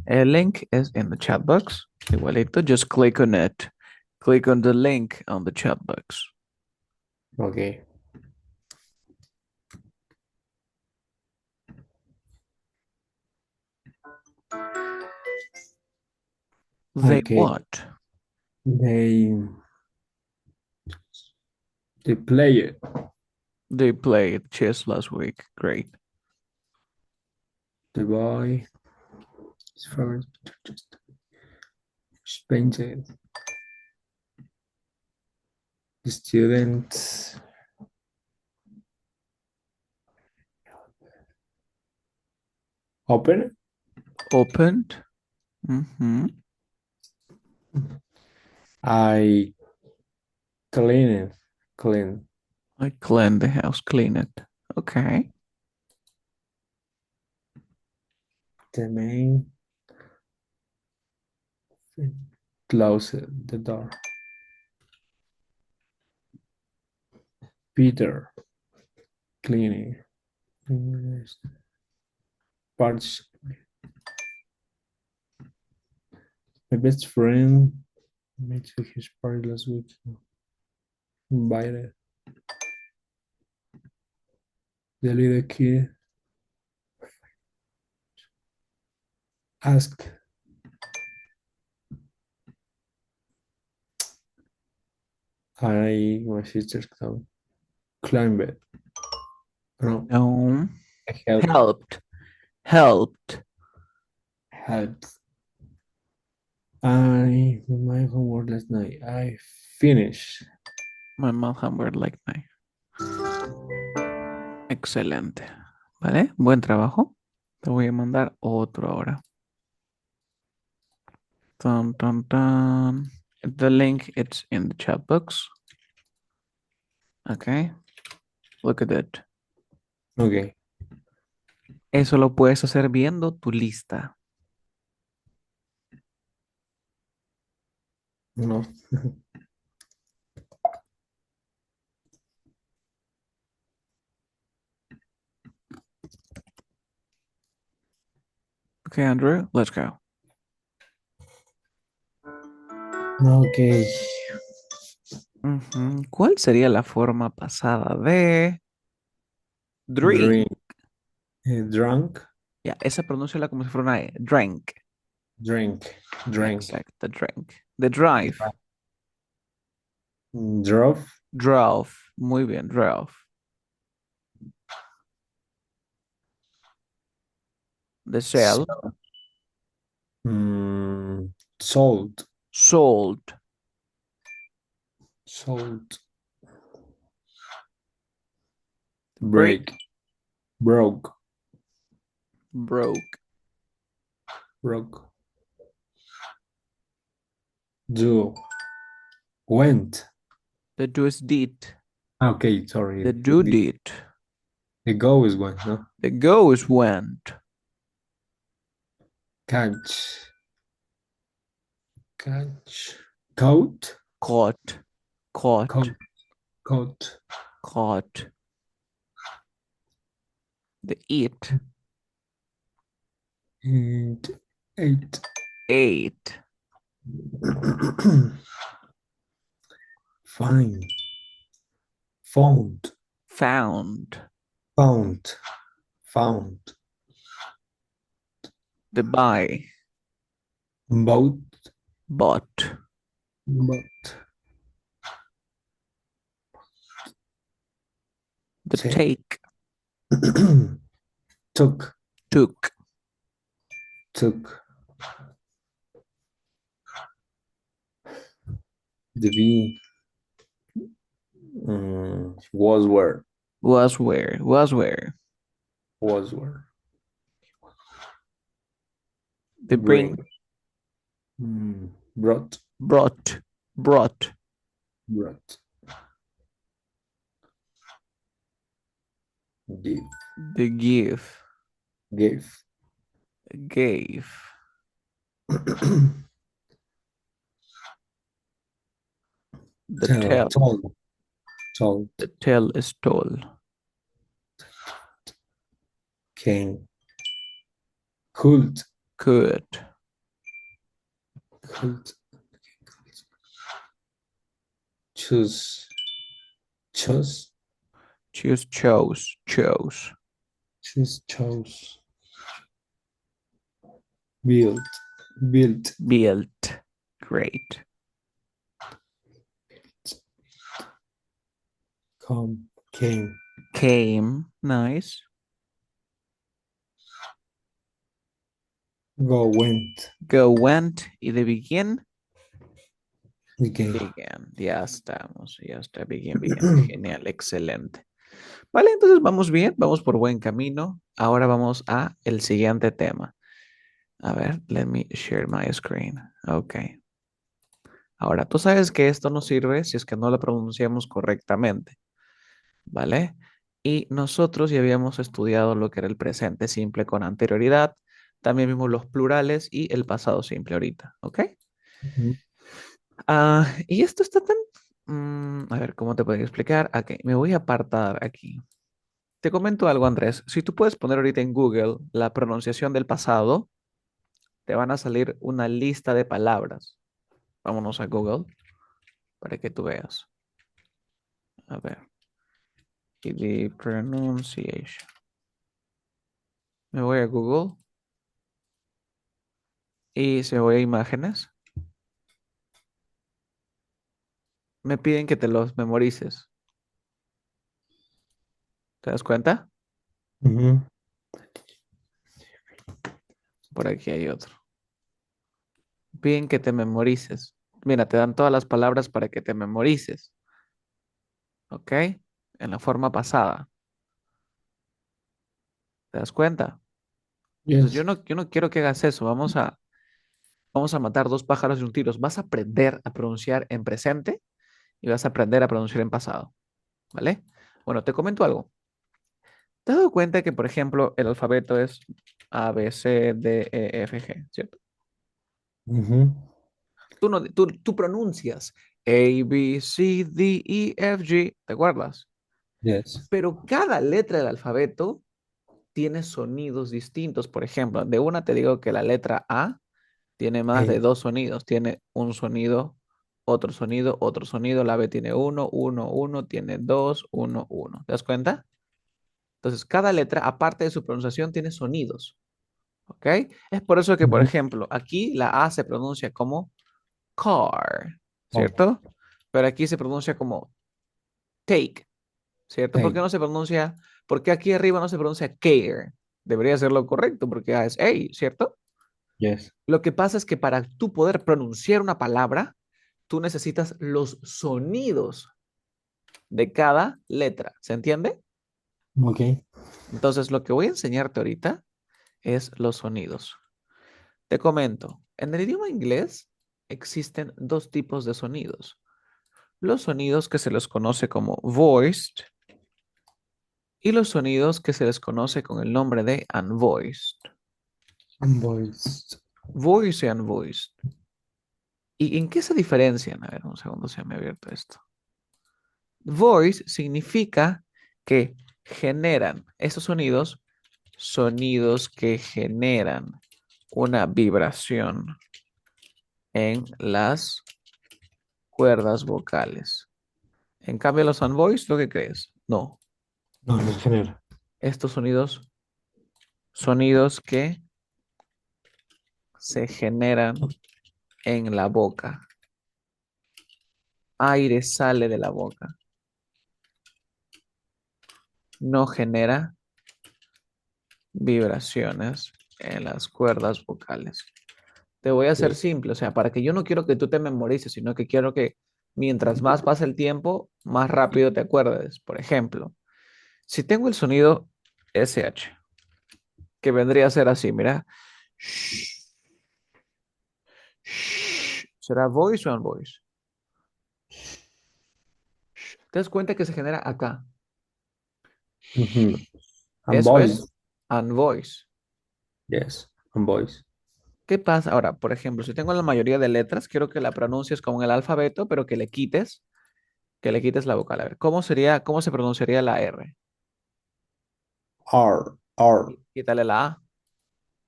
El link is in the chat box. Igualito, just click on it. Click on the link on the chat box. Okay. They Okay. what? They They play it. They played chess last week. Great. The boy is favorite just painted. The student open. Opened. Mm-hmm. I clean it. Clean. I clean the house, clean it. Okay. The main close the door. Peter cleaning. Parts. My best friend made to his party last week. Invited the little kid. Ask. My sister's climb it. No, No. I help. Helped. Helped. Helped. I my homework last night. I finished. My mom hammered like me. Excelente. ¿Vale? Buen trabajo. Te voy a mandar otro ahora. Dun, dun, dun. The link it's in the chat box. Okay. Look at it. Okay. Eso lo puedes hacer viendo tu lista. No. Okay, Andrew, let's go. Okay. ¿Cuál sería la forma pasada de drink? Drink. Drunk. Ya, esa pronúnciala como si fuera una E. Drink. Drink. Drink. Exacto, the drink. The drive. Drove. Drove. Muy bien, drove. The sell. Sold. Sold. Sold. Break. Broke. Broke. Broke. Do. Went. The do's did. Okay, sorry. The do did. The go is went, no? The goes went. Catch. Catch. Coat. Caught. Caught. Coat. Coat. Caught. The eat. And eight. Ate. Find. Found. Found. Found. Found. The buy. Boat. Bought. Boat. The take. Took. Took. Took. The V. Was where. Was where. Was where. Was where. The bring. Brought. Brought. Brought. Brought. Give. The give. Gave. Gave. The tell. Told. Told. The tell is told. Came. Could. Could. Could. Choose. Chose. Choose. Chose. Chose. Choose. Chose. Built. Built. Built. Great. Come, came, Came. Nice. go, went, Go, went. Y de begin. began. Begin. Ya estamos. Ya está. Begin, begin. Genial. Excelente. Vale, entonces vamos bien. Vamos por buen camino. Ahora vamos a el siguiente tema. A ver, let me share my screen. Ok. Ahora, tú sabes que esto no sirve si es que no lo pronunciamos correctamente, ¿vale? Y nosotros ya habíamos estudiado lo que era el presente simple con anterioridad. También vimos los plurales y el pasado simple ahorita, ¿ok? Ujú, Y esto está tan... a ver, ¿cómo te puedo explicar? Ok, me voy a apartar aquí. Te comento algo, Andrés. Si tú puedes poner ahorita en Google la pronunciación del pasado, te van a salir una lista de palabras. Vámonos a Google para que tú veas. A ver, y the pronunciation. Me voy a Google y se voy a imágenes. Me piden que te los memorices. ¿Te das cuenta? ujú. Por aquí hay otro. Piden que te memorices. Mira, te dan todas las palabras para que te memorices. ¿Ok? En la forma pasada. ¿Te das cuenta? Entonces Yes. yo no quiero que hagas eso. Vamos a matar dos pájaros de un tiro. Vas a aprender a pronunciar en presente y vas a aprender a pronunciar en pasado. ¿Vale? Bueno, te comento algo. ¿Te has dado cuenta que, por ejemplo, el alfabeto es A, B, C, D, E, F, G, ¿cierto? Ujú. Tú, no, tú pronuncias A, B, C, D, E, F, G, ¿te acuerdas? Yes. Pero cada letra del alfabeto tiene sonidos distintos. Por ejemplo, de una te digo que la letra A tiene más de A. dos sonidos. Tiene un sonido, otro sonido, otro sonido. La B tiene uno, uno, uno, tiene dos, uno, uno. ¿Te das cuenta? Entonces, cada letra, aparte de su pronunciación, tiene sonidos. ¿Ok? Es por eso que, por Ujú. ejemplo, aquí la A se pronuncia como car, Oh, ¿cierto? Pero aquí se pronuncia como take, ¿cierto? ¿Por qué take. no se pronuncia, por qué aquí arriba no se pronuncia care? Debería ser lo correcto porque A es A, ¿cierto? Yes. Lo que pasa es que para tú poder pronunciar una palabra, tú necesitas los sonidos de cada letra, ¿se entiende? Okay. Entonces, lo que voy a enseñarte ahorita es los sonidos. Te comento, en el idioma inglés existen dos tipos de sonidos. Los sonidos que se les conoce como voiced y los sonidos que se les conoce con el nombre de unvoiced. Voice. Voice y unvoiced. ¿Y en qué se diferencian? A ver, un segundo, se me ha abierto esto. Voice significa que generan esos sonidos, sonidos que generan una vibración en las cuerdas vocales. En cambio, los unvoiced, ¿lo que crees? No. No, no genera. Estos sonidos, sonidos que se generan en la boca. Aire sale de la boca. No genera vibraciones en las cuerdas vocales. Te voy a hacer Okay. simple, o sea, para que yo no quiero que tú te memorices, sino que quiero que mientras más pasa el tiempo, más rápido te acuerdes. Por ejemplo, si tengo el sonido SH, que vendría a ser así, mira. ¿Será voice o unvoice? ¿Te das cuenta que se genera acá? Ujú. And Eso voice. es unvoice. Yes. And voice. ¿Qué pasa? Ahora, por ejemplo, si tengo la mayoría de letras, quiero que la pronuncies como en el alfabeto, pero que le quites la vocal. A ver, ¿cómo sería, cómo se pronunciaría la R? R. R. Quítale la A.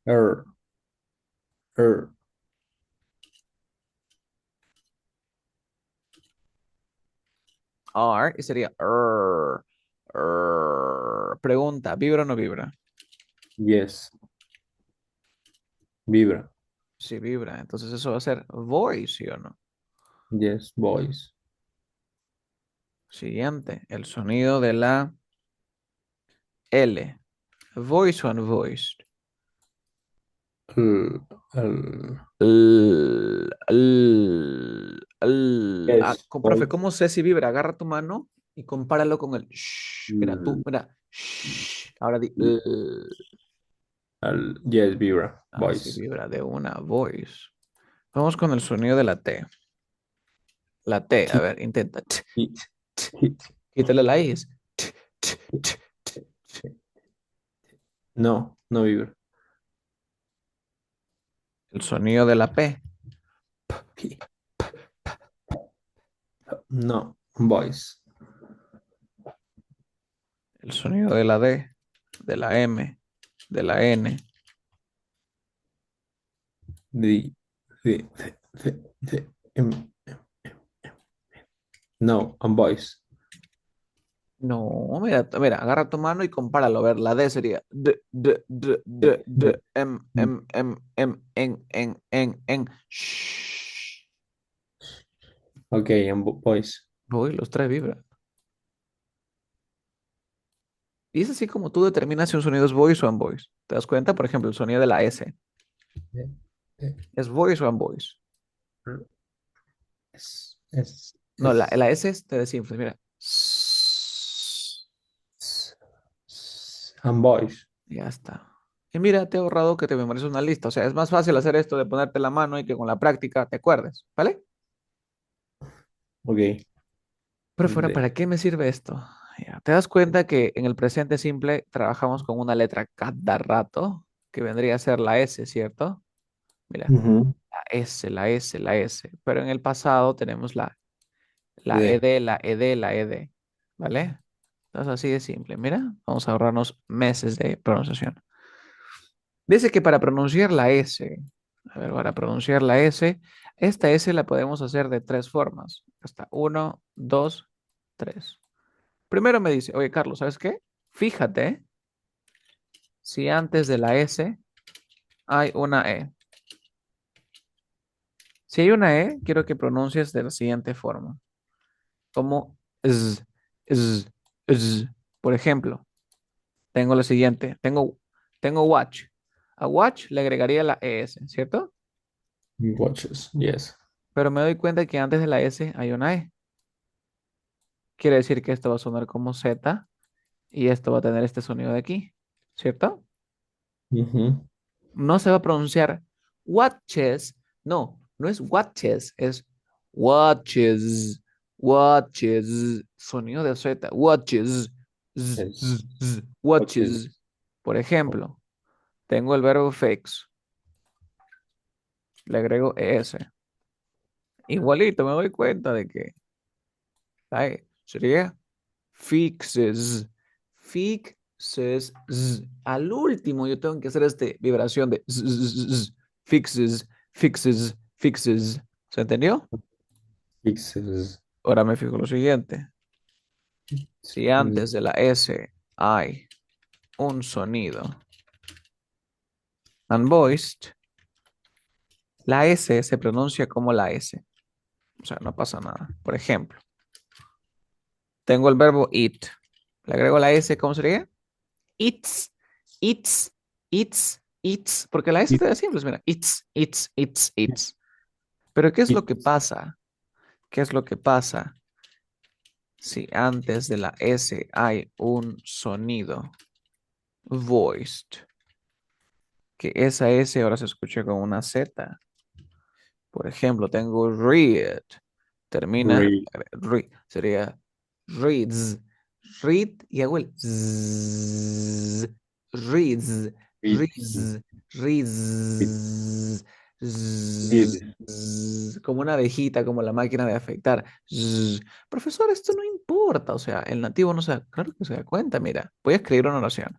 R. R. R y sería R. R. Pregunta, ¿vibra o no vibra? Yes. Vibra. Sí, vibra. Entonces eso va a ser voice, ¿sí o no? Yes. Voice. Siguiente, el sonido de la L. Voice o unvoiced. El, el, yes, Profe, voice. ¿cómo sé si vibra? Agarra tu mano y compáralo con el shh. Mira, tú, El, mira. Shh. Ahora di. yes, vibra, Así voice. vibra de una voice. Vamos con el sonido de la T. La T, a T, ver, intenta. T, T, Quítale la I. Es t, t, t, t. no, no vibra. El sonido de la P. P, no, voice. El sonido de la D. De la M. De la N. D, D, D, D, D, M. No, voice. No, mira, mira, agarra tu mano y compáralo. A ver, la D sería D, D, en. Shh. ok, voice. Uy, los tres vibran. Y es así como tú determinas si un sonido es voice o unvoice. ¿Te das cuenta? Por ejemplo, el sonido de la S. D, D, ¿Es voice o unvoice? R, S, No, S, la S es te desinflas, mira. voice. Ya está. Y mira, te he ahorrado que te memorices una lista. O sea, es más fácil hacer esto de ponerte la mano y que con la práctica te acuerdes, ¿vale? Ok, Pero fuera, D. ¿para qué me sirve esto? Ya, te das cuenta que en el presente simple trabajamos con una letra cada rato, que vendría a ser la S, ¿cierto? Mira, Ujú. la S, la S, la S. Pero en el pasado tenemos la D. ED, la ED, la ED, ¿vale? Entonces así de simple. Mira, vamos a ahorrarnos meses de pronunciación. Dice que para pronunciar la S, a ver, para pronunciar la S, esta S la podemos hacer de tres formas. Hasta uno, dos, tres. Primero me dice, oye, Carlos, ¿sabes qué? Fíjate si antes de la S hay una E. Si hay una E, quiero que pronuncies de la siguiente forma, como z, z, z. Por ejemplo, tengo lo siguiente, tengo watch. A watch le agregaría la ES, ¿cierto? Watches, yes. Pero me doy cuenta que antes de la S hay una E. Quiere decir que esto va a sonar como Z y esto va a tener este sonido de aquí, ¿cierto? Ujú. No se va a pronunciar watches, no, no es watches, es watches, watches, sonido de Z, watches, Es watches. watches. Por ejemplo, tengo el verbo fix, le agrego es. Igualito, me doy cuenta de que sería fixes, fixes. Al último yo tengo que hacer este vibración de fixes, fixes, fixes. ¿Se entendió? Fixes. Ahora me fijo lo siguiente. Si antes de la S hay un sonido unvoiced, la S se pronuncia como la S. O sea, no pasa nada. Por ejemplo, tengo el verbo eat. Le agrego la S, ¿cómo sería? It's, it's, it's, porque la S It, te da simples, mira, it's. Pero ¿qué es lo it, que pasa? ¿Qué es lo que pasa si antes de la S hay un sonido voiced? Que esa S ahora se escucha con una Z. Por ejemplo, tengo read, termina, read, sería reads, read y hago el zzz, reads, read, reads, read, reads, read. como una abejita, como la máquina de afeitar. Profesor, esto no importa, o sea, el nativo no se da, claro que se da cuenta, mira, voy a escribir una oración.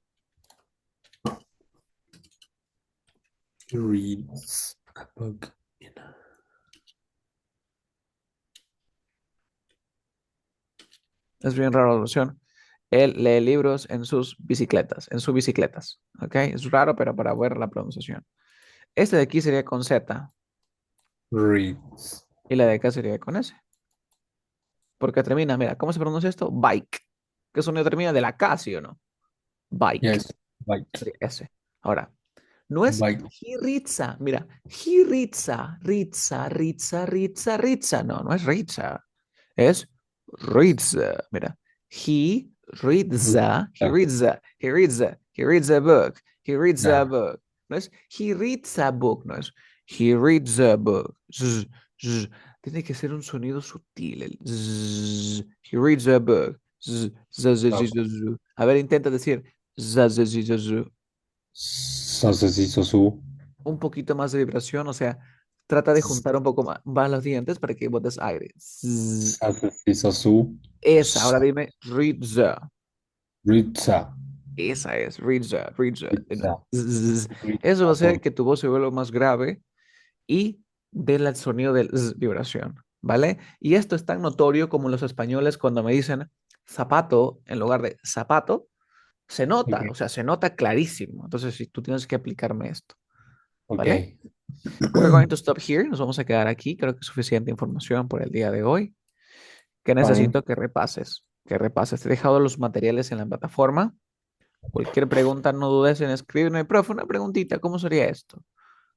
Reads a book. Es bien raro la oración. Él lee libros en sus bicicletas, en sus bicicletas, ¿ok? Es raro, pero para ver la pronunciación. Este de aquí sería con Z Reads. y la de acá sería con S. porque termina, mira, ¿cómo se pronuncia esto? Bike. ¿Qué sonido termina de la K, sí o no? Bike. Yes. Bike. Sería ese. Ahora, no es Bike. Giritza. Mira, Giritza, Ritza, Ritza, Ritza, Ritza. No, no es Ritza. Es Ritza. Mira, he Ya. reads a, he reads a, he reads a book, he reads a Ya. book. No es he reads a book, no es he reads a book. Zzz, zzz. Tiene que ser un sonido sutil. El zzz. He reads a book. Zzz, zzz, zzz, Ok. zzz. A ver, intenta decir zzz, zzz, zzz. Sosu. Un poquito más de vibración, o sea, trata de juntar un poco más los dientes para que botes aire. Zzz. Sosu. Esa, ahora dime Ritza. Ritza. Esa es, Ritza, Ritza. Ritza. Zzz. Eso va a Ritza. hacer que tu voz se vuelva más grave y dé el sonido de vibración, ¿vale? Y esto es tan notorio como los españoles cuando me dicen zapato en lugar de zapato, se nota, o Ok. sea, se nota clarísimo. Entonces, si tú tienes que aplicarme esto, Ok. ¿vale? We're going to stop here. Nos vamos a quedar aquí. Creo que es suficiente información por el día de hoy. Que Fine. necesito que repases. Que repases. Te he dejado los materiales en la plataforma. Cualquier pregunta, no dudes en escribirme. Profe, una preguntita. ¿Cómo sería esto?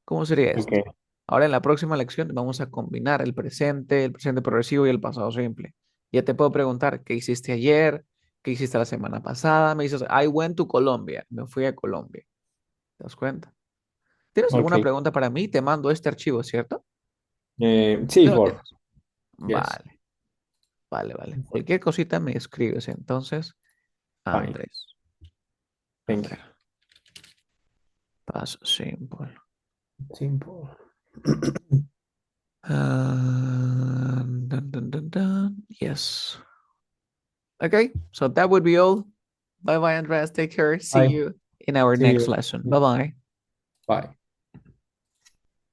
¿Cómo sería Ok. esto? Ahora en la próxima lección vamos a combinar el presente progresivo y el pasado simple. Ya te puedo preguntar, ¿qué hiciste ayer? ¿Qué hiciste la semana pasada? Me dices, I went to Colombia. Me fui a Colombia. ¿Te das cuenta? ¿Tienes alguna Ok. pregunta para mí? Te mando este archivo, ¿cierto? Sí, ¿Ya lo por. tienes? Yes. Vale, vale, vale. Cualquier cosita me escribes entonces, Fine. Andrés. A Thank ver, you. paso simple. Simple. Dun, dun, dun, dun. Yes. Okay, so that would be all. Bye bye, Andreas. Take care. See Bye. you in our See next you. lesson. Bye bye. Bye.